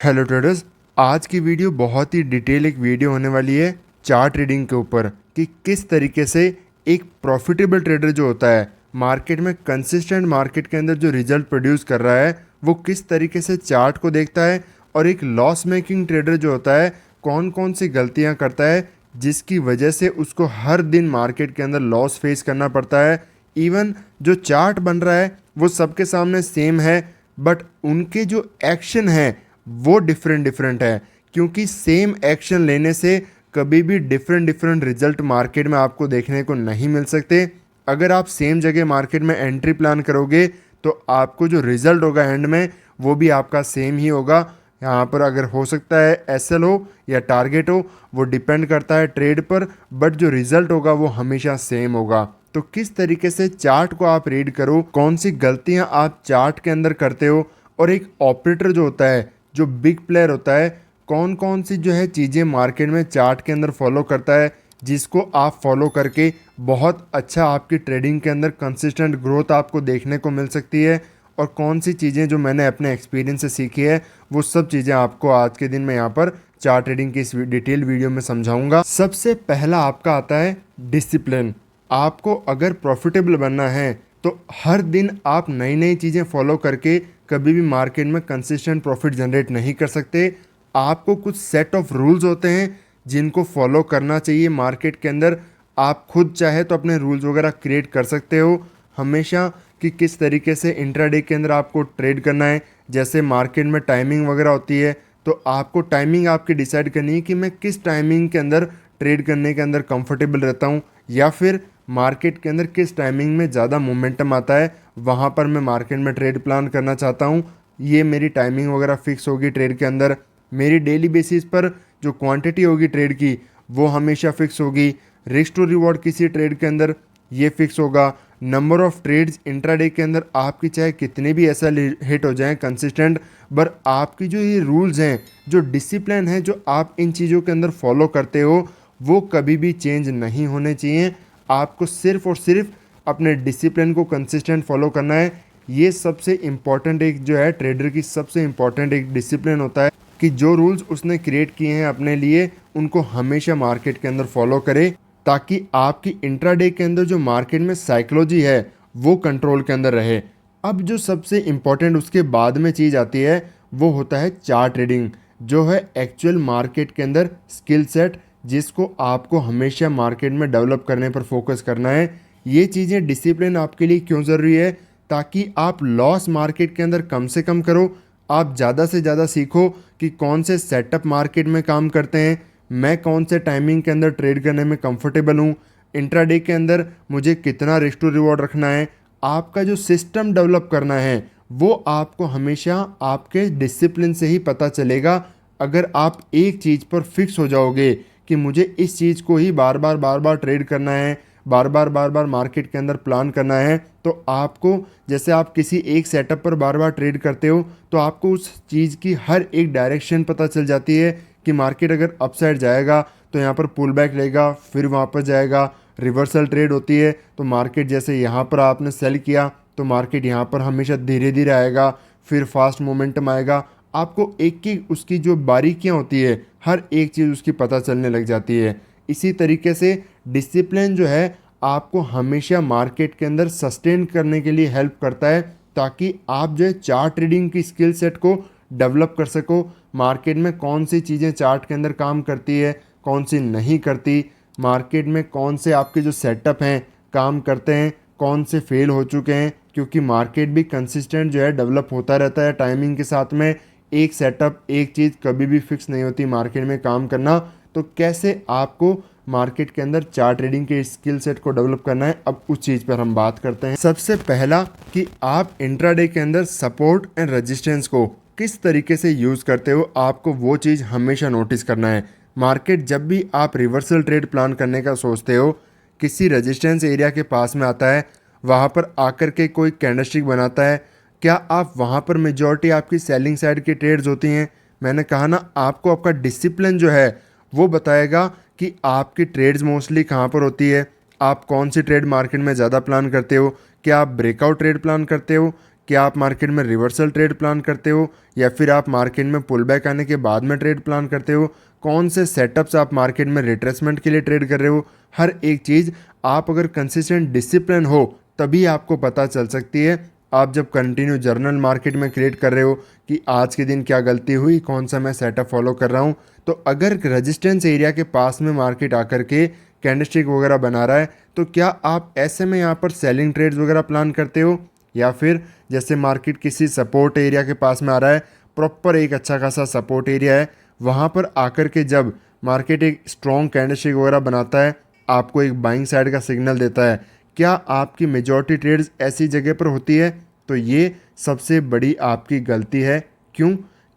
Hello traders, आज की video बहुत ही डिटेल एक वीडियो होने वाली है चार्ट ट्रेडिंग के ऊपर कि किस तरीके से एक प्रॉफिटेबल ट्रेडर जो होता है मार्केट में कंसिस्टेंट मार्केट के अंदर जो रिजल्ट प्रोड्यूस कर रहा है वो किस तरीके से चार्ट को देखता है, और एक लॉस मेकिंग ट्रेडर जो होता है कौन कौन सी गलतियां करता है जिसकी वजह से उसको हर दिन मार्केट के अंदर लॉस फेस करना पड़ता है। इवन जो चार्ट बन रहा है वो सबके सामने सेम है, बट उनके जो एक्शन है वो डिफरेंट है, क्योंकि सेम एक्शन लेने से कभी भी डिफरेंट रिजल्ट मार्केट में आपको देखने को नहीं मिल सकते। अगर आप सेम जगह मार्केट में एंट्री प्लान करोगे तो आपको जो रिजल्ट होगा एंड में वो भी आपका सेम ही होगा। यहाँ पर अगर हो सकता है एसएल हो या टारगेट हो, वो डिपेंड करता है ट्रेड पर, बट जो रिजल्ट होगा वो हमेशा सेम होगा। तो किस तरीके से चार्ट को आप रीड करो, कौन सी गलतियाँ आप चार्ट के अंदर करते हो, और एक ऑपरेटर जो होता है, जो बिग प्लेयर होता है, कौन कौन सी जो है चीज़ें मार्केट में चार्ट के अंदर फॉलो करता है जिसको आप फॉलो करके बहुत अच्छा आपकी ट्रेडिंग के अंदर कंसिस्टेंट ग्रोथ आपको देखने को मिल सकती है। और कौन सी चीज़ें जो मैंने अपने एक्सपीरियंस से सीखी है वो सब चीज़ें आपको आज के दिन में यहाँ पर चार्ट ट्रेडिंग की इस डिटेल वीडियो में समझाऊंगा। सबसे पहला आपका आता है डिसिप्लिन। आपको अगर प्रॉफिटेबल बनना है तो हर दिन आप नई नई चीज़ें फॉलो करके कभी भी मार्केट में कंसिस्टेंट प्रॉफिट जनरेट नहीं कर सकते। आपको कुछ सेट ऑफ रूल्स होते हैं जिनको फॉलो करना चाहिए मार्केट के अंदर। आप खुद चाहे तो अपने रूल्स वगैरह क्रिएट कर सकते हो हमेशा कि किस तरीके से इंट्राडे के अंदर आपको ट्रेड करना है। जैसे मार्केट में टाइमिंग वगैरह होती है तो आपको टाइमिंग आपकी डिसाइड करनी है कि मैं किस टाइमिंग के अंदर ट्रेड करने के अंदर कंफर्टेबल रहता हूँ, या फिर मार्केट के अंदर किस टाइमिंग में ज़्यादा मोमेंटम आता है वहाँ पर मैं मार्केट में ट्रेड प्लान करना चाहता हूँ। ये मेरी टाइमिंग वगैरह फिक्स होगी ट्रेड के अंदर। मेरी डेली बेसिस पर जो क्वांटिटी होगी ट्रेड की वो हमेशा फिक्स होगी। रिस्क टू रिवॉर्ड किसी ट्रेड के अंदर ये फिक्स होगा। नंबर ऑफ ट्रेड्स इंट्राडे के अंदर आपकी चाहे कितने भी ऐसा हिट हो जाएं कंसिस्टेंट, पर आपकी जो ये रूल्स हैं, जो डिसिप्लिन है, जो आप इन चीज़ों के अंदर फॉलो करते हो वो कभी भी चेंज नहीं होने चाहिए। आपको सिर्फ और सिर्फ अपने डिसिप्लिन को कंसिस्टेंट फॉलो करना है। ये सबसे इम्पॉर्टेंट एक जो है ट्रेडर की सबसे इम्पॉर्टेंट एक डिसिप्लिन होता है कि जो रूल्स उसने क्रिएट किए हैं अपने लिए उनको हमेशा मार्केट के अंदर फॉलो करे, ताकि आपकी इंट्राडे के अंदर जो मार्केट में साइकोलॉजी है वो कंट्रोल के अंदर रहे। अब जो सबसे इम्पॉर्टेंट उसके बाद में चीज़ आती है वो होता है चार्ट ट्रेडिंग, जो है एक्चुअल मार्केट के अंदर स्किल सेट, जिसको आपको हमेशा मार्केट में डेवलप करने पर फोकस करना है। ये चीज़ें डिसिप्लिन आपके लिए क्यों ज़रूरी है, ताकि आप लॉस मार्केट के अंदर कम से कम करो, आप ज़्यादा से ज़्यादा सीखो कि कौन से सेटअप मार्केट में काम करते हैं, मैं कौन से टाइमिंग के अंदर ट्रेड करने में कंफर्टेबल हूँ, इंट्राडे के अंदर मुझे कितना रिस्क टू रिवॉर्ड रखना है। आपका जो सिस्टम डेवलप करना है वो आपको हमेशा आपके डिसिप्लिन से ही पता चलेगा। अगर आप एक चीज़ पर फिक्स हो जाओगे कि मुझे इस चीज़ को ही बार बार ट्रेड करना है, बार बार मार्केट के अंदर प्लान करना है, तो आपको जैसे आप किसी एक सेटअप पर बार बार ट्रेड करते हो तो आपको उस चीज़ की हर एक डायरेक्शन पता चल जाती है कि मार्केट अगर अपसाइड जाएगा तो यहाँ पर पुल बैक लेगा, फिर वापस जाएगा। रिवर्सल ट्रेड होती है तो मार्केट जैसे यहाँ पर आपने सेल किया तो मार्केट यहाँ पर हमेशा धीरे धीरे आएगा, फिर फास्ट मोमेंटम आएगा। आपको एक एक उसकी जो बारीकियाँ होती है हर एक चीज़ उसकी पता चलने लग जाती है। इसी तरीके से डिसिप्लिन जो है आपको हमेशा मार्केट के अंदर सस्टेन करने के लिए हेल्प करता है, ताकि आप जो है चार्ट ट्रेडिंग की स्किल सेट को डेवलप कर सको। मार्केट में कौन सी चीज़ें चार्ट के अंदर काम करती है, कौन सी नहीं करती, मार्केट में कौन से आपके जो सेटअप हैं काम करते हैं, कौन से फेल हो चुके हैं, क्योंकि मार्केट भी कंसिस्टेंट जो है डेवलप होता रहता है टाइमिंग के साथ में। एक सेटअप एक चीज़ कभी भी फिक्स नहीं होती मार्केट में काम करना। तो कैसे आपको मार्केट के अंदर चार्ट ट्रेडिंग के स्किल सेट को डेवलप करना है, अब उस चीज़ पर हम बात करते हैं। सबसे पहला कि आप इंट्राडे के अंदर सपोर्ट एंड रेजिस्टेंस को किस तरीके से यूज़ करते हो, आपको वो चीज़ हमेशा नोटिस करना है। मार्केट जब भी आप रिवर्सल ट्रेड प्लान करने का सोचते हो, किसी रेजिस्टेंस एरिया के पास में आता है, वहाँ पर आकर के कोई कैंडलस्टिक बनाता है, क्या आप वहाँ पर मेजॉरिटी आपकी सेलिंग साइड की ट्रेड्स होती हैं? मैंने कहा ना, आपको आपका डिसिप्लिन जो है वो बताएगा कि आपकी ट्रेड्स मोस्टली कहाँ पर होती है, आप कौन सी ट्रेड मार्केट में ज़्यादा प्लान करते हो, क्या आप ब्रेकआउट ट्रेड प्लान करते हो, क्या आप मार्केट में रिवर्सल ट्रेड प्लान करते हो या फिर आप मार्केट में पुल बैक आने के बाद में ट्रेड प्लान करते हो? कौन से सेटअप्स आप मार्केट में रिट्रेसमेंट के लिए ट्रेड कर रहे हो? हर एक चीज़ आप अगर कंसिस्टेंट डिसिप्लिन हो तभी आपको पता चल सकती है। आप जब कंटिन्यू जर्नल मार्केट में क्रिएट कर रहे हो कि आज के दिन क्या गलती हुई, कौन सा मैं सेटअप फॉलो कर रहा हूँ, तो अगर रेजिस्टेंस एरिया के पास में मार्केट आकर के कैंडलस्टिक वगैरह बना रहा है तो क्या आप ऐसे में यहाँ पर सेलिंग ट्रेड्स वगैरह प्लान करते हो? या फिर जैसे मार्केट किसी सपोर्ट एरिया के पास में आ रहा है, प्रॉपर एक अच्छा खासा सपोर्ट एरिया है, वहाँ पर आकर के जब मार्केट एक स्ट्रॉन्ग कैंडलस्टिक वगैरह बनाता है, आपको एक बाइंग साइड का सिग्नल देता है, क्या आपकी मेजॉरिटी ट्रेड्स ऐसी जगह पर होती है? तो ये सबसे बड़ी आपकी गलती है। क्यों?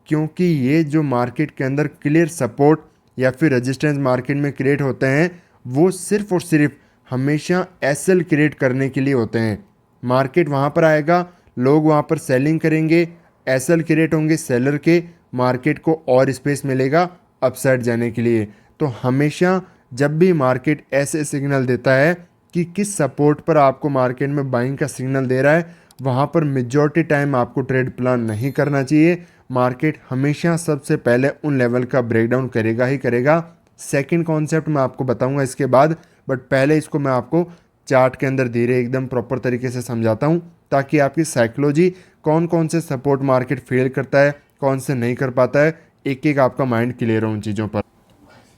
क्योंकि ये जो मार्केट के अंदर क्लियर सपोर्ट या फिर रेजिस्टेंस मार्केट में क्रिएट होते हैं, वो सिर्फ और सिर्फ हमेशा एसएल क्रिएट करने के लिए होते हैं। मार्केट वहाँ पर आएगा, लोग वहाँ पर सेलिंग करेंगे, एसएल क्रिएट होंगे सेलर के, मार्केट को और स्पेस मिलेगा अपसाइड जाने के लिए। तो हमेशा जब भी मार्केट ऐसे सिग्नल देता है कि किस सपोर्ट पर आपको मार्केट में बाइंग का सिग्नल दे रहा है, वहाँ पर मेजॉरिटी टाइम आपको ट्रेड प्लान नहीं करना चाहिए। मार्केट हमेशा सबसे पहले उन लेवल का ब्रेकडाउन करेगा ही करेगा। सेकंड कॉन्सेप्ट मैं आपको बताऊंगा इसके बाद, बट पहले इसको मैं आपको चार्ट के अंदर धीरे एकदम प्रॉपर तरीके से समझाता हूँ ताकि आपकी साइकोलॉजी कौन कौन से सपोर्ट मार्केट फेल करता है, कौन से नहीं कर पाता है, एक एक आपका माइंड क्लियर हो उन चीज़ों पर।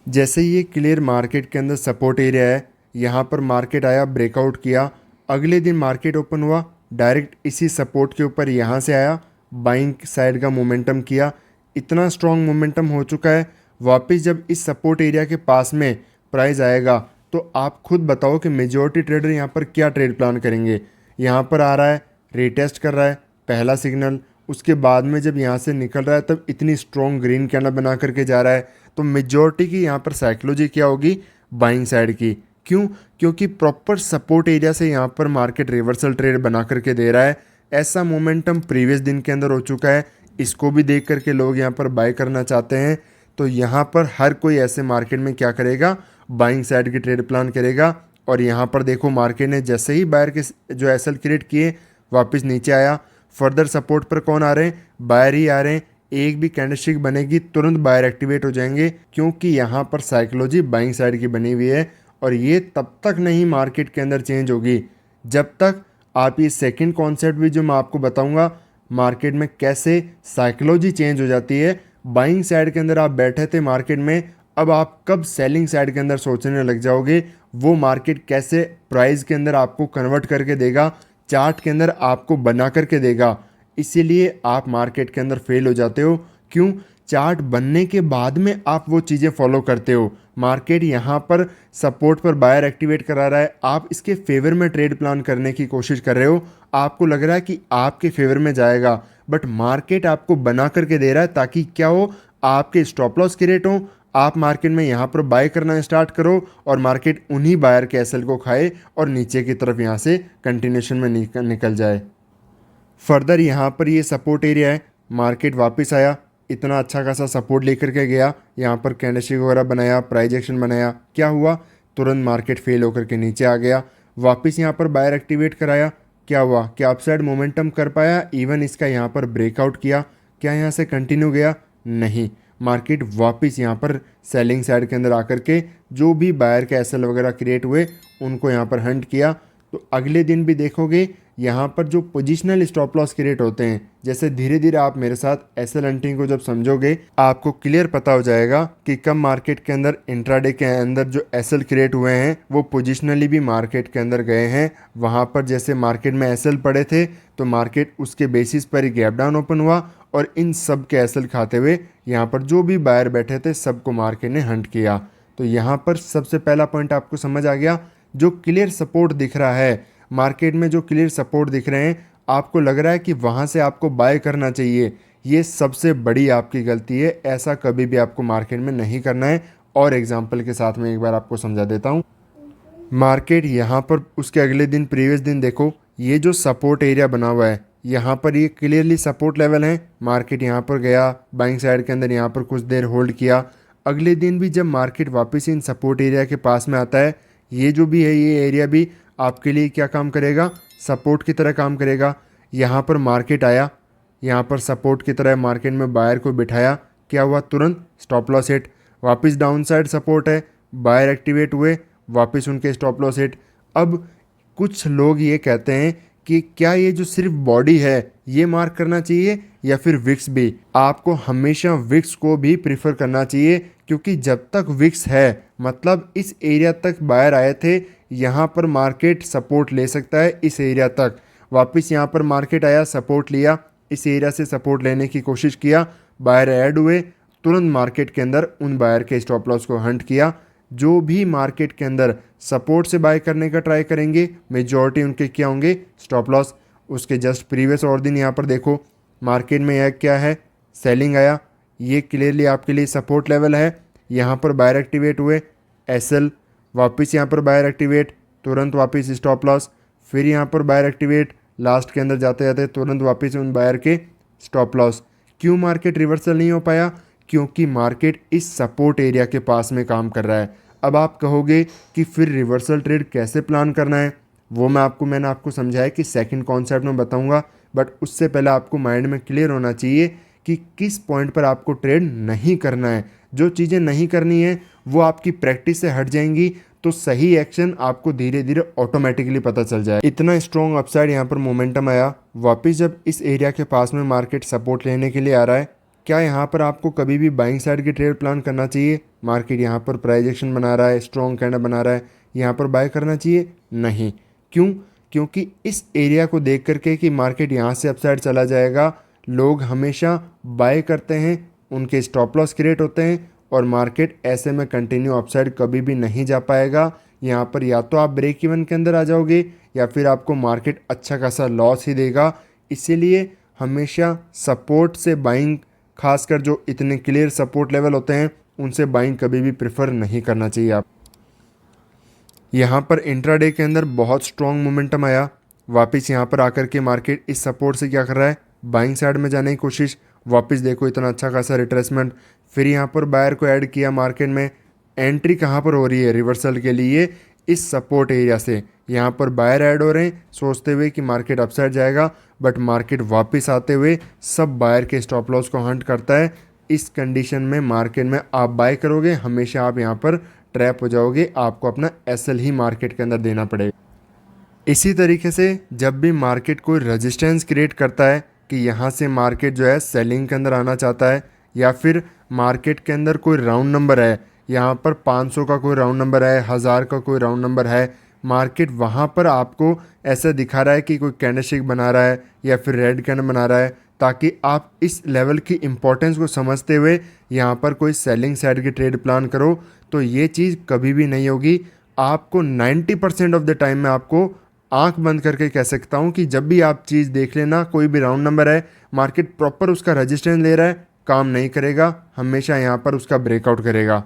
जैसे ये क्लियर मार्केट के अंदर सपोर्ट एरिया है, यहाँ पर मार्केट आया, ब्रेकआउट किया, अगले दिन मार्केट ओपन हुआ, डायरेक्ट इसी सपोर्ट के ऊपर यहाँ से आया, बाइंग साइड का मोमेंटम किया, इतना स्ट्रॉन्ग मोमेंटम हो चुका है। वापस जब इस सपोर्ट एरिया के पास में प्राइस आएगा तो आप खुद बताओ कि मेजॉरिटी ट्रेडर यहाँ पर क्या ट्रेड प्लान करेंगे? यहाँ पर आ रहा है, रीटेस्ट कर रहा है, पहला सिग्नल, उसके बाद में जब यहाँ से निकल रहा है तब इतनी स्ट्रॉन्ग ग्रीन कैंडल बना करके जा रहा है, तो मेजॉरिटी की यहाँ पर साइकोलॉजी क्या होगी? बाइंग साइड की। क्यों? क्योंकि प्रॉपर सपोर्ट एरिया से यहाँ पर मार्केट रिवर्सल ट्रेड बना करके दे रहा है। ऐसा मोमेंटम प्रीवियस दिन के अंदर हो चुका है, इसको भी देख करके लोग यहाँ पर बाय करना चाहते हैं। तो यहाँ पर हर कोई ऐसे मार्केट में क्या करेगा? बाइंग साइड की ट्रेड प्लान करेगा। और यहाँ पर देखो मार्केट ने जैसे ही बायर के जो एसएल क्रिएट किए, वापस नीचे आया, फर्दर सपोर्ट पर कौन आ रहे हैं? बायर ही आ रहे हैं। एक भी कैंडलस्टिक बनेगी तुरंत बायर एक्टिवेट हो जाएंगे, क्योंकि यहाँ पर साइकोलॉजी बाइंग साइड की बनी हुई है। और ये तब तक नहीं मार्केट के अंदर चेंज होगी जब तक आप ये सेकंड कॉन्सेप्ट भी जो मैं आपको बताऊंगा मार्केट में कैसे साइकोलॉजी चेंज हो जाती है। बाइंग साइड के अंदर आप बैठे थे मार्केट में, अब आप कब सेलिंग साइड के अंदर सोचने लग जाओगे, वो मार्केट कैसे प्राइस के अंदर आपको कन्वर्ट करके देगा, चार्ट के अंदर आपको बना करके देगा। इसीलिए आप मार्केट के अंदर फेल हो जाते हो। क्यों? चार्ट बनने के बाद में आप वो चीज़ें फॉलो करते हो। मार्केट यहाँ पर सपोर्ट पर बायर एक्टिवेट करा रहा है, आप इसके फेवर में ट्रेड प्लान करने की कोशिश कर रहे हो, आपको लग रहा है कि आपके फेवर में जाएगा, बट मार्केट आपको बना करके दे रहा है ताकि क्या हो? आपके स्टॉप लॉस क्रिएट हो, आप मार्केट में यहाँ पर बाय करना स्टार्ट करो और मार्केट उन्हीं बायर के एसएल को खाए और नीचे की तरफ यहाँ से कंटिन्यूशन में निकल जाए। फर्दर यहाँ पर ये सपोर्ट एरिया है, मार्केट वापस आया, इतना अच्छा खासा सपोर्ट लेकर के गया, यहाँ पर कैंडलस्टिक वगैरह बनाया, प्राइस एक्शन बनाया, क्या हुआ? तुरंत मार्केट फेल होकर के नीचे आ गया। वापस यहाँ पर बायर एक्टिवेट कराया, क्या हुआ? क्या अपसाइड मोमेंटम कर पाया? इवन इसका यहाँ पर ब्रेकआउट किया, क्या यहाँ से कंटिन्यू गया? नहीं, मार्केट वापस यहाँ पर सेलिंग साइड के अंदर आकर के जो भी बायर के एसएल वगैरह क्रिएट हुए उनको यहाँ पर हंट किया। तो अगले दिन भी देखोगे यहाँ पर जो पोजिशनल स्टॉप लॉस क्रिएट होते हैं, जैसे धीरे धीरे आप मेरे साथ एसएल हंटिंग को जब समझोगे आपको क्लियर पता हो जाएगा कि कब मार्केट के अंदर इंट्राडे के अंदर जो एसएल क्रिएट हुए हैं वो पोजिशनली भी मार्केट के अंदर गए हैं। वहाँ पर जैसे मार्केट में एसएल पड़े थे तो मार्केट उसके बेसिस पर ही गैप डाउन ओपन हुआ और इन सब के एसएल खाते हुए यहाँ पर जो भी बायर बैठे थे सबको मार्केट ने हंट किया। तो यहाँ पर सबसे पहला पॉइंट आपको समझ आ गया, जो क्लियर सपोर्ट दिख रहा है मार्केट में, जो क्लियर सपोर्ट दिख रहे हैं, आपको लग रहा है कि वहाँ से आपको बाय करना चाहिए, ये सबसे बड़ी आपकी गलती है। ऐसा कभी भी आपको मार्केट में नहीं करना है। और एग्जांपल के साथ में एक बार आपको समझा देता हूँ। मार्केट यहाँ पर उसके अगले दिन प्रीवियस दिन देखो, ये जो सपोर्ट एरिया बना हुआ है यहाँ पर ये क्लियरली सपोर्ट लेवल है। मार्केट यहाँ पर गया, बाइंग साइड के अंदर यहाँ पर कुछ देर होल्ड किया। अगले दिन भी जब मार्केट वापस इन सपोर्ट एरिया के पास में आता है, ये जो भी है ये एरिया भी आपके लिए क्या काम करेगा? सपोर्ट की तरह काम करेगा। यहाँ पर मार्केट आया, यहाँ पर सपोर्ट की तरह मार्केट में बायर को बिठाया, क्या हुआ, तुरंत स्टॉप लॉस हिट। वापस डाउन साइड सपोर्ट है, बायर एक्टिवेट हुए, वापस उनके स्टॉप लॉस हिट। अब कुछ लोग ये कहते हैं कि क्या ये जो सिर्फ बॉडी है ये मार्क करना चाहिए या फिर विक्स भी? आपको हमेशा विक्स को भी प्रिफर करना चाहिए, क्योंकि जब तक विक्स है मतलब इस एरिया तक बायर आए थे, यहाँ पर मार्केट सपोर्ट ले सकता है इस एरिया तक। वापस यहाँ पर मार्केट आया, सपोर्ट लिया, इस एरिया से सपोर्ट लेने की कोशिश किया, बायर ऐड हुए, तुरंत मार्केट के अंदर उन बायर के स्टॉप लॉस को हंट किया। जो भी मार्केट के अंदर सपोर्ट से बाय करने का ट्राई करेंगे, मेजॉरिटी उनके क्या होंगे, स्टॉप लॉस। उसके जस्ट प्रीवियस और दिन यहाँ पर देखो मार्केट में यह क्या है, सेलिंग आया, ये क्लियरली आपके लिए सपोर्ट लेवल है। यहाँ पर बायर एक्टिवेट हुए, एसएल, वापस यहाँ पर बायर एक्टिवेट, तुरंत वापस स्टॉप लॉस, फिर यहाँ पर बायर एक्टिवेट, लास्ट के अंदर जाते जाते तुरंत वापस उन बायर के स्टॉप लॉस। क्यों मार्केट रिवर्सल नहीं हो पाया? क्योंकि मार्केट इस सपोर्ट एरिया के पास में काम कर रहा है। अब आप कहोगे कि फिर रिवर्सल ट्रेड कैसे प्लान करना है, वो मैंने आपको समझाया कि सेकंड कॉन्सेप्ट में बताऊंगा, बट उससे पहले आपको माइंड में क्लियर होना चाहिए कि किस पॉइंट पर आपको ट्रेड नहीं करना है। जो चीज़ें नहीं करनी है वो आपकी प्रैक्टिस से हट जाएंगी, तो सही एक्शन आपको धीरे धीरे ऑटोमेटिकली पता चल जाए। इतना स्ट्रॉन्ग अपसाइड यहाँ पर मोमेंटम आया, वापस जब इस एरिया के पास में मार्केट सपोर्ट लेने के लिए आ रहा है, क्या यहाँ पर आपको कभी भी बाइंग साइड की ट्रेड प्लान करना चाहिए? मार्केट यहाँ पर प्राइस एक्शन बना रहा है, स्ट्रॉन्ग कैंडल बना रहा है, यहाँ पर बाय करना चाहिए? नहीं। क्यों? क्योंकि इस एरिया को देख करके कि मार्केट यहाँ से अपसाइड चला जाएगा, लोग हमेशा बाय करते हैं, उनके स्टॉप लॉस क्रिएट होते हैं और मार्केट ऐसे में कंटिन्यू अपसाइड कभी भी नहीं जा पाएगा। यहाँ पर या तो आप ब्रेक इवन के अंदर आ जाओगे या फिर आपको मार्केट अच्छा खासा लॉस ही देगा। इसीलिए हमेशा सपोर्ट से बाइंग, खासकर जो इतने क्लियर सपोर्ट लेवल होते हैं उनसे बाइंग कभी भी प्रेफर नहीं करना चाहिए आप। यहाँ पर इंट्राडे के अंदर बहुत स्ट्रॉन्ग मोमेंटम आया, वापस यहाँ पर आकर के मार्केट इस सपोर्ट से क्या कर रहा है, बाइंग साइड में जाने की कोशिश। वापस देखो इतना अच्छा खासा रिट्रेसमेंट, फिर यहाँ पर बायर को ऐड किया मार्केट में। एंट्री कहाँ पर हो रही है रिवर्सल के लिए? इस सपोर्ट एरिया से। यहाँ पर बायर ऐड हो रहे हैं सोचते हुए कि मार्केट अपसाइड जाएगा, बट मार्केट वापस आते हुए सब बायर के स्टॉप लॉस को हंट करता है। इस कंडीशन में मार्केट में आप बाय करोगे, हमेशा आप यहाँ पर ट्रैप हो जाओगे, आपको अपना एसएल ही मार्केट के अंदर देना पड़ेगा। इसी तरीके से जब भी मार्केट कोई रेजिस्टेंस क्रिएट करता है कि यहाँ से मार्केट जो है सेलिंग के अंदर आना चाहता है, या फिर मार्केट के अंदर कोई राउंड नंबर है, यहाँ पर 500 का कोई राउंड नंबर है, 1000 का कोई राउंड नंबर है, मार्केट वहाँ पर आपको ऐसा दिखा रहा है कि कोई कैंडलस्टिक बना रहा है या फिर रेड कैंडल बना रहा है, ताकि आप इस लेवल की इंपॉर्टेंस को समझते हुए यहाँ पर कोई सेलिंग साइड की ट्रेड प्लान करो, तो ये चीज़ कभी भी नहीं होगी। आपको 90% ऑफ द टाइम में आपको आंख बंद करके कह सकता हूँ कि जब भी आप चीज़ देख लेना, कोई भी राउंड नंबर है, मार्केट प्रॉपर उसका रेजिस्टेंस ले रहा है, काम नहीं करेगा, हमेशा यहाँ पर उसका ब्रेकआउट करेगा।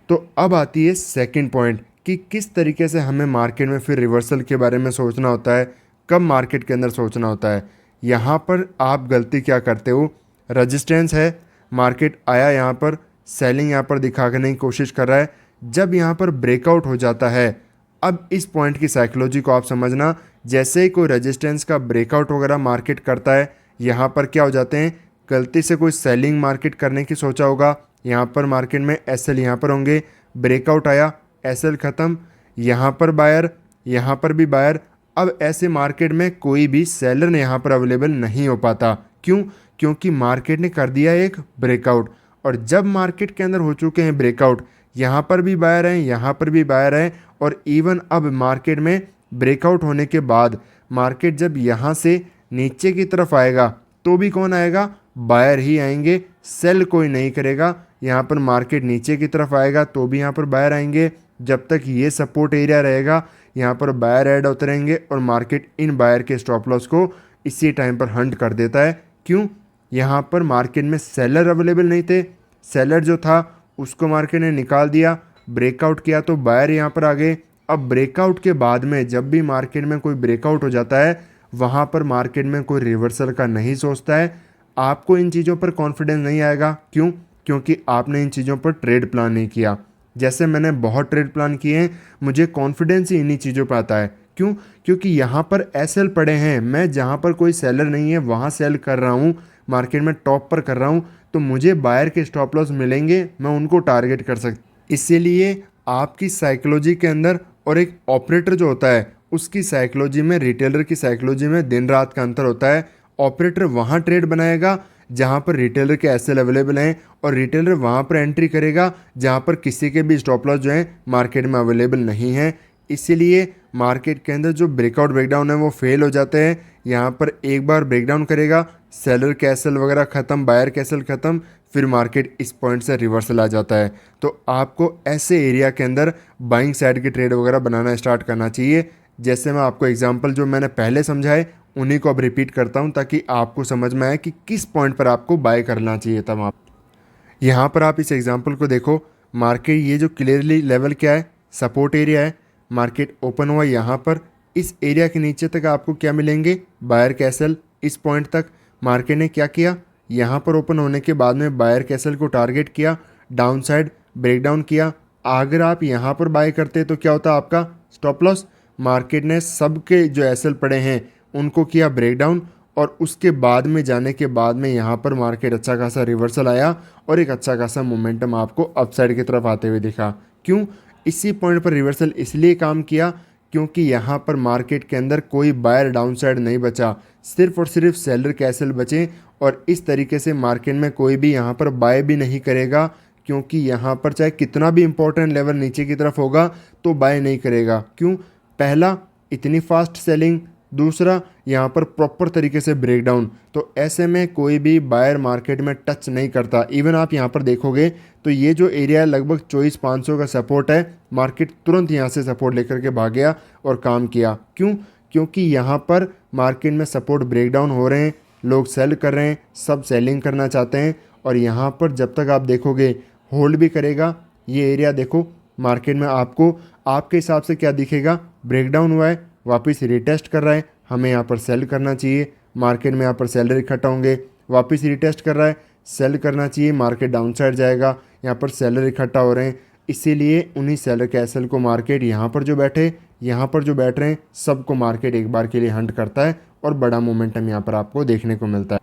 तो अब आती है सेकंड पॉइंट कि किस तरीके से हमें मार्केट में फिर रिवर्सल के बारे में सोचना होता है, कब मार्केट के अंदर सोचना होता है। यहाँ पर आप गलती क्या करते हो, रेजिस्टेंस है, मार्केट आया, यहाँ पर सेलिंग यहाँ पर दिखाने की कोशिश कर रहा है, जब यहाँ पर ब्रेकआउट हो जाता है, अब इस पॉइंट की साइकोलॉजी को आप समझना, जैसे ही कोई रेजिस्टेंस का ब्रेकआउट वगैरह मार्केट करता है, यहाँ पर क्या हो जाते हैं, गलती से कोई सेलिंग मार्केट करने की सोचा होगा, यहाँ पर मार्केट में एसएल यहाँ पर होंगे, ब्रेकआउट आया, एसएल ख़त्म, यहाँ पर बायर, यहाँ पर भी बायर। अब ऐसे मार्केट में कोई भी सेलर यहाँ पर अवेलेबल नहीं हो पाता। क्यों? क्योंकि मार्केट ने कर दिया एक ब्रेकआउट, और जब मार्केट के अंदर हो चुके हैं ब्रेकआउट, यहाँ पर भी बायर हैं, यहाँ पर भी बायर हैं, और इवन अब मार्केट में ब्रेकआउट होने के बाद मार्केट जब यहाँ से नीचे की तरफ आएगा तो भी कौन आएगा, बायर ही आएंगे, सेल कोई नहीं करेगा। यहाँ पर मार्केट नीचे की तरफ आएगा तो भी यहाँ पर बायर आएंगे, जब तक ये सपोर्ट एरिया रहेगा यहाँ पर बायर ऐड होते रहेंगे, और मार्केट इन बायर के स्टॉप लॉस को इसी टाइम पर हंट कर देता है। क्यों? यहाँ पर मार्केट में सेलर अवेलेबल नहीं थे, सेलर जो था उसको मार्केट ने निकाल दिया, ब्रेकआउट किया तो बायर यहाँ पर आ गए। अब ब्रेकआउट के बाद में जब भी मार्केट में कोई ब्रेकआउट हो जाता है, वहाँ पर मार्केट में कोई रिवर्सल का नहीं सोचता है। आपको इन चीज़ों पर कॉन्फिडेंस नहीं आएगा। क्यों? क्योंकि आपने इन चीज़ों पर ट्रेड प्लान नहीं किया। जैसे मैंने बहुत ट्रेड प्लान किए हैं, मुझे कॉन्फिडेंस ही इन्हीं चीज़ों पर आता है क्यों? क्योंकि यहाँ पर एसएल पड़े हैं, मैं जहाँ पर कोई सेलर नहीं है वहाँ सेल कर रहा हूँ, मार्केट में टॉप पर कर रहा हूँ, तो मुझे बायर के स्टॉप लॉस मिलेंगे, मैं उनको टारगेट कर सकता। इसीलिए आपकी साइकोलॉजी के अंदर और एक ऑपरेटर जो होता है उसकी साइकोलॉजी में, रिटेलर की साइकोलॉजी में दिन रात का अंतर होता है। ऑपरेटर वहाँ ट्रेड बनाएगा जहाँ पर रिटेलर के एसएल अवेलेबल हैं, और रिटेलर वहाँ पर एंट्री करेगा जहाँ पर किसी के भी स्टॉप लॉस जो है मार्केट में अवेलेबल नहीं है। इसीलिए मार्केट के अंदर जो ब्रेकआउट ब्रेकडाउन है वो फेल हो जाते हैं। यहाँ पर एक बार ब्रेकडाउन करेगा, सेलर कैसल वगैरह ख़त्म, बायर कैसल ख़त्म, फिर मार्केट इस पॉइंट से रिवर्सल आ जाता है। तो आपको ऐसे एरिया के अंदर बाइंग साइड की ट्रेड वगैरह बनाना स्टार्ट करना चाहिए। जैसे मैं आपको एग्जांपल जो मैंने पहले समझाए उन्हीं को अब रिपीट करता हूँ ताकि आपको समझ में आए कि किस पॉइंट पर आपको बाय करना चाहिए। तब आप यहाँ पर आप इस एग्जांपल को देखो, मार्केट ये जो क्लियरली लेवल क्या है, सपोर्ट एरिया है, मार्केट ओपन हुआ यहाँ पर, इस एरिया के नीचे तक आपको क्या मिलेंगे, बायर कैसल। इस पॉइंट तक मार्केट ने क्या किया, यहाँ पर ओपन होने के बाद में बायर कैसल को टारगेट किया, डाउन साइड ब्रेकडाउन किया। अगर आप यहाँ पर बाय करते तो क्या होता आपका स्टॉप लॉस। मार्केट ने सबके जो एसएल पड़े हैं उनको किया ब्रेकडाउन, और उसके बाद में जाने के बाद में यहाँ पर मार्केट अच्छा खासा रिवर्सल आया और एक अच्छा खासा मोमेंटम आपको अपसाइड की तरफ आते हुए दिखा। क्यों? इसी पॉइंट पर रिवर्सल इसलिए काम किया क्योंकि यहाँ पर मार्केट के अंदर कोई बायर डाउन साइड नहीं बचा, सिर्फ और सिर्फ सेलर कैसल बचे, और इस तरीके से मार्केट में कोई भी यहाँ पर बाय भी नहीं करेगा, क्योंकि यहाँ पर चाहे कितना भी इंपॉर्टेंट लेवल नीचे की तरफ होगा तो बाय नहीं करेगा। क्यों? पहला, इतनी फास्ट सेलिंग, दूसरा यहाँ पर प्रॉपर तरीके से ब्रेकडाउन, तो ऐसे में कोई भी बायर मार्केट में टच नहीं करता। इवन आप यहाँ पर देखोगे तो ये जो एरिया है लगभग 24,500 का सपोर्ट है, मार्केट तुरंत यहाँ से सपोर्ट लेकर के भाग गया और काम किया। क्यों? क्योंकि यहाँ पर मार्केट में सपोर्ट ब्रेकडाउन हो रहे हैं, लोग सेल कर रहे हैं, सब सेलिंग करना चाहते हैं, और यहाँ पर जब तक आप देखोगे होल्ड भी करेगा। ये एरिया देखो, मार्केट में आपको आपके हिसाब से क्या दिखेगा, ब्रेकडाउन हुआ है, वापस रिटेस्ट कर रहा है, हमें यहाँ पर सेल करना चाहिए, मार्केट में यहाँ पर सेलर इकट्ठा होंगे, वापस रिटेस्ट कर रहा है, सेल करना चाहिए, मार्केट डाउन साइड जाएगा, यहाँ पर सेलर इकट्ठा हो रहे हैं। इसीलिए उन्हीं सेलर के एसएल को मार्केट यहाँ पर जो बैठे, यहाँ पर जो बैठ रहे हैं, सबको मार्केट एक बार के लिए हंट करता है और बड़ा मोमेंटम यहाँ पर आपको देखने को मिलता है।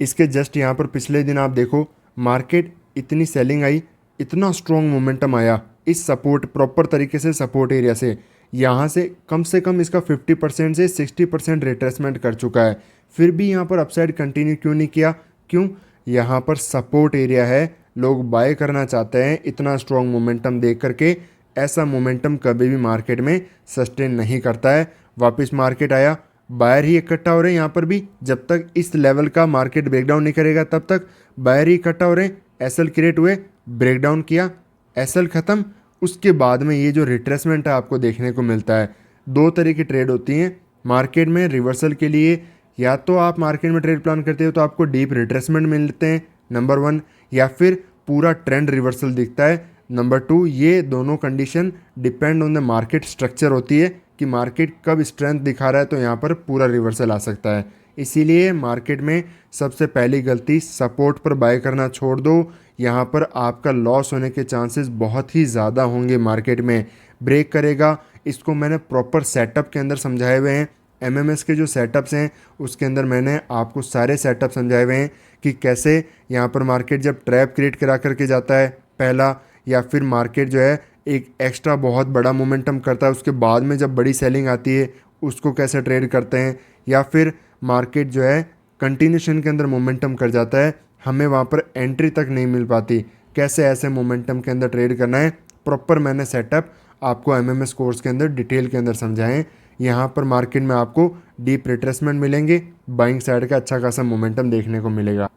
इसके जस्ट यहाँ पर पिछले दिन आप देखो, मार्केट इतनी सेलिंग आई, इतना स्ट्रॉन्ग मोमेंटम आया इस सपोर्ट, प्रॉपर तरीके से सपोर्ट एरिया से, यहाँ से कम इसका 50% से 60% रिट्रेसमेंट कर चुका है, फिर भी यहाँ पर अपसाइड कंटिन्यू क्यों नहीं किया? क्यों? यहाँ पर सपोर्ट एरिया है, लोग बाय करना चाहते हैं। इतना स्ट्रॉन्ग मोमेंटम देख करके, ऐसा मोमेंटम कभी भी मार्केट में सस्टेन नहीं करता है। वापस मार्केट आया, बायर ही इकट्ठा हो रहे हैं यहाँ पर भी, जब तक इस लेवल का मार्केट ब्रेकडाउन नहीं करेगा तब तक बायर ही इकट्ठा हो रहे हैं। एसएल क्रिएट हुए, ब्रेकडाउन किया, एसएल ख़त्म, उसके बाद में ये जो रिट्रेसमेंट है आपको देखने को मिलता है। दो तरह की ट्रेड होती हैं मार्केट में रिवर्सल के लिए, या तो आप मार्केट में ट्रेड प्लान करते हो तो आपको डीप रिट्रेसमेंट मिलते हैं, नंबर 1, या फिर पूरा ट्रेंड रिवर्सल दिखता है, नंबर 2। ये दोनों condition depend on the market structure होती है कि मार्केट कब स्ट्रेंथ दिखा रहा है तो यहाँ पर पूरा रिवर्सल आ सकता है। इसीलिए मार्केट में सबसे पहली गलती, सपोर्ट पर बाय करना छोड़ दो, यहाँ पर आपका लॉस होने के चांसेस बहुत ही ज़्यादा होंगे। मार्केट में ब्रेक करेगा, इसको मैंने प्रॉपर सेटअप के अंदर समझाए हुए हैं। एमएमएस के जो सेटअप्स हैं उसके अंदर मैंने आपको सारे सेटअप समझाए हुए हैं कि कैसे यहाँ पर मार्केट जब ट्रैप क्रिएट करा करके जाता है पहला, या फिर मार्केट जो है एक एक्स्ट्रा बहुत बड़ा मोमेंटम करता है, उसके बाद में जब बड़ी सेलिंग आती है उसको कैसे ट्रेड करते हैं, या फिर मार्केट जो है कंटिन्यूशन के अंदर मोमेंटम कर जाता है, हमें वहाँ पर एंट्री तक नहीं मिल पाती, कैसे ऐसे मोमेंटम के अंदर ट्रेड करना है। प्रॉपर मैंने सेटअप आपको एमएमएस कोर्स के अंदर डिटेल के अंदर समझाएं। यहाँ पर मार्केट में आपको डीप रिट्रेसमेंट मिलेंगे, बाइंग साइड का अच्छा खासा मोमेंटम देखने को मिलेगा।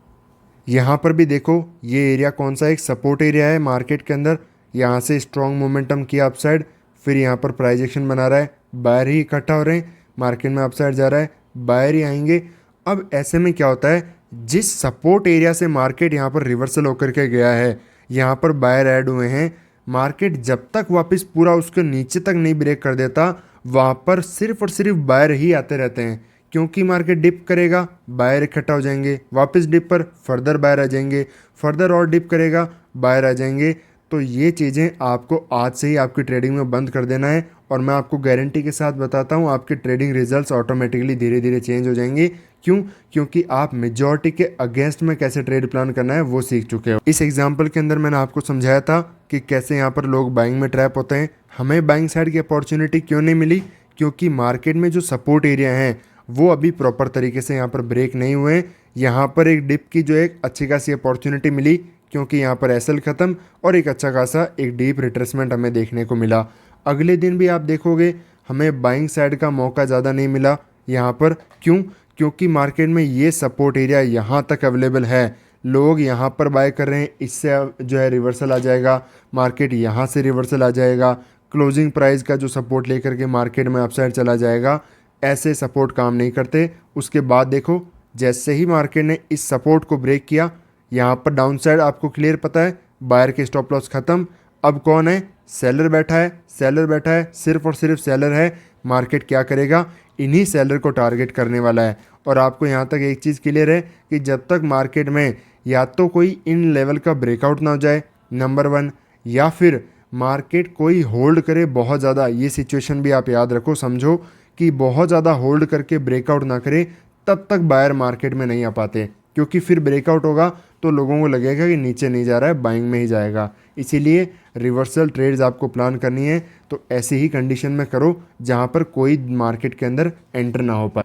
यहाँ पर भी देखो, ये एरिया कौन सा, एक सपोर्ट एरिया है मार्केट के अंदर, यहाँ से स्ट्रॉन्ग मोमेंटम किया अपसाइड, फिर यहाँ पर प्राइस एक्शन बना रहा है, बायर ही इकट्ठा हो रहे हैं, मार्केट में अपसाइड जा रहा है, बायर ही आएंगे। अब ऐसे में क्या होता है, जिस सपोर्ट एरिया से मार्केट यहाँ पर रिवर्सल होकर के गया है, यहाँ पर बायर ऐड हुए हैं, मार्केट जब तक वापस पूरा उसके नीचे तक नहीं ब्रेक कर देता, वहाँ पर सिर्फ और सिर्फ बायर ही आते रहते हैं, क्योंकि मार्केट डिप करेगा, बायर इकट्ठा हो जाएंगे, वापस डिप पर फर्दर बायर आ जाएंगे, फर्दर और डिप करेगा, बायर आ जाएंगे। तो ये चीज़ें आपको आज से ही आपकी ट्रेडिंग में बंद कर देना है और मैं आपको गारंटी के साथ बताता हूँ आपके ट्रेडिंग रिजल्ट्स ऑटोमेटिकली धीरे धीरे चेंज हो जाएंगे। क्यों? क्योंकि आप मेजॉरिटी के अगेंस्ट में कैसे ट्रेड प्लान करना है वो सीख चुके हो। इस एग्जांपल के अंदर मैंने आपको समझाया था कि कैसे यहाँ पर लोग बाइंग में ट्रैप होते हैं। हमें बाइंग साइड की अपॉर्चुनिटी क्यों नहीं मिली? क्योंकि मार्केट में जो सपोर्ट एरिया हैं वो अभी प्रॉपर तरीके से यहाँ पर ब्रेक नहीं हुए हैं। यहाँ पर एक डिप की जो एक अच्छी खासी अपॉर्चुनिटी मिली, क्योंकि यहाँ पर एसएल ख़त्म और एक अच्छा खासा एक डीप रिट्रेसमेंट हमें देखने को मिला। अगले दिन भी आप देखोगे हमें बाइंग साइड का मौका ज़्यादा नहीं मिला यहाँ पर। क्यों? क्योंकि मार्केट में ये सपोर्ट एरिया यहाँ तक अवेलेबल है, लोग यहाँ पर बाय कर रहे हैं, इससे जो है रिवर्सल आ जाएगा, मार्केट यहाँ से रिवर्सल आ जाएगा, क्लोजिंग प्राइस का जो सपोर्ट लेकर के मार्केट में अपसाइड चला जाएगा। ऐसे सपोर्ट काम नहीं करते। उसके बाद देखो जैसे ही मार्केट ने इस सपोर्ट को ब्रेक किया, यहाँ पर डाउन साइड आपको क्लियर पता है, बायर के स्टॉप लॉस ख़त्म। अब कौन है? सेलर बैठा है, सेलर बैठा है, सिर्फ और सिर्फ सेलर है। मार्केट क्या करेगा? इन्हीं सेलर को टारगेट करने वाला है। और आपको यहाँ तक एक चीज़ क्लियर है कि जब तक मार्केट में या तो कोई इन लेवल का ब्रेकआउट ना हो जाए, नंबर 1, या फिर मार्केट कोई होल्ड करे बहुत ज़्यादा, ये सिचुएशन भी आप याद रखो, समझो कि बहुत ज़्यादा होल्ड करके ब्रेकआउट ना करे, तब तक बायर मार्केट में नहीं आ पाते। क्योंकि फिर ब्रेकआउट होगा तो लोगों को लगेगा कि नीचे नहीं जा रहा है, बाइंग में ही जाएगा। इसीलिए रिवर्सल ट्रेड्स आपको प्लान करनी है तो ऐसी ही कंडीशन में करो जहाँ पर कोई मार्केट के अंदर एंटर ना हो पाए।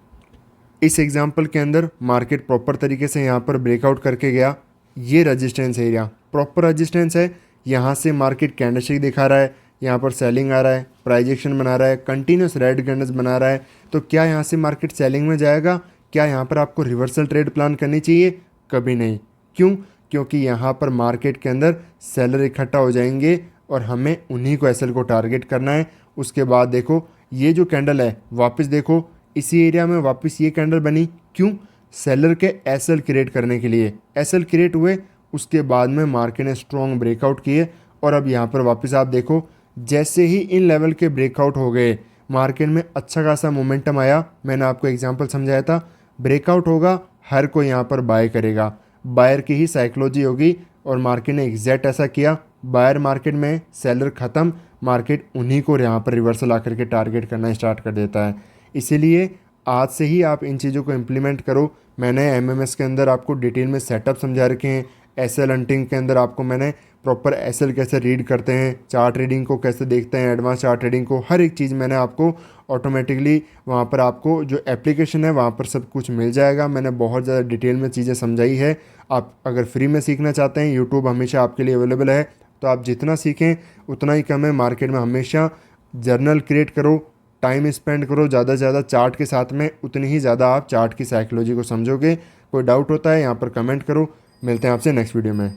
इस एग्जांपल के अंदर मार्केट प्रॉपर तरीके से यहाँ पर ब्रेकआउट करके गया। ये रजिस्टेंस एरिया प्रॉपर रजिस्टेंस है, यहाँ से मार्केट कैंडलस्टिक दिखा रहा है, यहाँ पर सेलिंग आ रहा है, प्राइस एक्शन बना रहा है, कंटिन्यूस रेड कैंडल्स बना रहा है। तो क्या यहाँ से मार्केट सेलिंग में जाएगा? क्या यहाँ पर आपको रिवर्सल ट्रेड प्लान करनी चाहिए? कभी नहीं। क्यों? क्योंकि यहाँ पर मार्केट के अंदर सेलर इकट्ठा हो जाएंगे और हमें उन्हीं को एसएल को टारगेट करना है। उसके बाद देखो ये जो कैंडल है, वापस देखो इसी एरिया में वापस ये कैंडल बनी। क्यों? सेलर के एसएल क्रिएट करने के लिए। एसएल क्रिएट हुए, उसके बाद में मार्केट ने स्ट्रॉन्ग ब्रेकआउट किए और अब यहाँ पर वापस आप देखो जैसे ही इन लेवल के ब्रेकआउट हो गए, मार्केट में अच्छा खासा मोमेंटम आया। मैंने आपको एग्जांपल समझाया था, ब्रेकआउट होगा हर कोई यहाँ पर बाय करेगा, बायर की ही साइकोलॉजी होगी और मार्केट ने एग्जैक्ट ऐसा किया। बायर मार्केट में, सेलर ख़त्म, मार्केट उन्हीं को यहाँ पर रिवर्सल आकर के टारगेट करना स्टार्ट कर देता है। इसीलिए आज से ही आप इन चीज़ों को इम्प्लीमेंट करो। मैंने एमएमएस के अंदर आपको डिटेल में सेटअप समझा रखे हैं। एसएल हंटिंग के अंदर आपको मैंने प्रॉपर एसएल कैसे रीड करते हैं, चार्ट रीडिंग को कैसे देखते हैं, एडवांस चार्ट रीडिंग को, हर एक चीज़ मैंने आपको ऑटोमेटिकली वहाँ पर आपको जो एप्लीकेशन है वहाँ पर सब कुछ मिल जाएगा। मैंने बहुत ज़्यादा डिटेल में चीज़ें समझाई है। आप अगर फ्री में सीखना चाहते हैं, यूट्यूब हमेशा आपके लिए अवेलेबल है, तो आप जितना सीखें उतना ही कम है। मार्केट में हमेशा जर्नल क्रिएट करो, टाइम स्पेंड करो ज़्यादा से ज़्यादा चार्ट के साथ में, उतनी ही ज़्यादा आप चार्ट की साइकोलॉजी को समझोगे। कोई डाउट होता है यहाँ पर कमेंट करो। मिलते हैं आपसे नेक्स्ट वीडियो में।